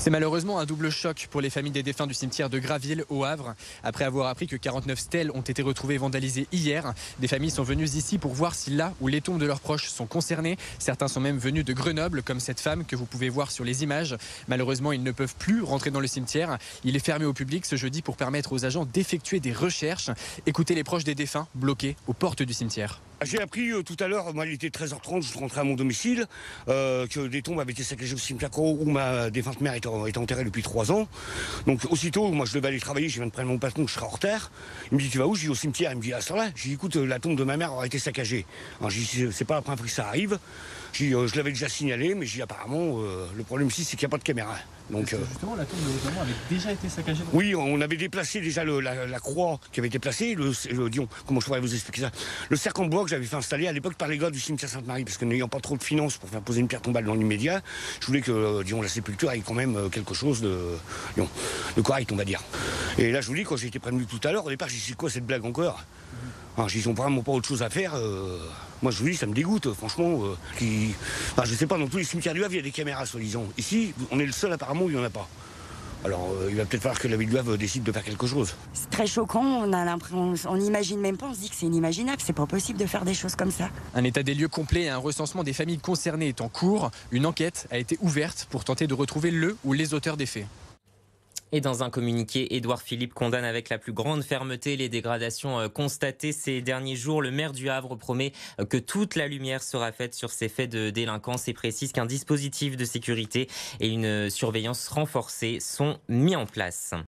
C'est malheureusement un double choc pour les familles des défunts du cimetière de Graville au Havre. Après avoir appris que 49 stèles ont été retrouvées vandalisées hier, des familles sont venues ici pour voir si là où les tombes de leurs proches sont concernées. Certains sont même venus de Grenoble, comme cette femme que vous pouvez voir sur les images. Malheureusement, ils ne peuvent plus rentrer dans le cimetière. Il est fermé au public ce jeudi pour permettre aux agents d'effectuer des recherches. Écoutez les proches des défunts bloqués aux portes du cimetière. J'ai appris tout à l'heure, moi il était 13h30, je rentrais à mon domicile, que des tombes avaient été saccagées au cimetière où ma défunte mère était enterrée depuis 3 ans. Donc aussitôt, moi je devais aller travailler, je viens de prendre mon patron, je serai en retard. Il me dit tu vas où? Je dis au cimetière, il me dit à ce là. J'ai dit écoute, la tombe de ma mère aura été saccagée. Alors j'ai dit c'est pas la première fois que ça arrive. J'ai dit, je l'avais déjà signalé, mais j'ai dit apparemment le problème ici c'est qu'il n'y a pas de caméra. Donc, justement, la tombe de votre maman avait déjà été saccagée. Oui, on avait déplacé déjà la croix qui avait été placée, comment je pourrais vous expliquer ça? Le cercle en bois que j'avais fait installer à l'époque par les gars du cimetière Sainte-Marie, parce que n'ayant pas trop de finances pour faire poser une pierre tombale dans l'immédiat, je voulais que la sépulture ait quand même quelque chose de correct, on va dire. Et là, je vous dis, quand j'ai été prévenu tout à l'heure, au départ, j'ai dit c'est quoi cette blague encore? Alors, ils n'ont vraiment pas autre chose à faire. Moi, je vous dis, ça me dégoûte, franchement. Je sais pas, dans tous les cimetières du Havre, il y a des caméras, soi-disant. Ici, on est le seul, apparemment, où il n'y en a pas. Alors, il va peut-être falloir que la ville du Havre décide de faire quelque chose. C'est très choquant, on a l'impression, on n'imagine même pas, on se dit que c'est inimaginable, c'est pas possible de faire des choses comme ça. Un état des lieux complet et un recensement des familles concernées est en cours. Une enquête a été ouverte pour tenter de retrouver le ou les auteurs des faits. Et dans un communiqué, Édouard Philippe condamne avec la plus grande fermeté les dégradations constatées ces derniers jours. Le maire du Havre promet que toute la lumière sera faite sur ces faits de délinquance et précise qu'un dispositif de sécurité et une surveillance renforcée sont mis en place.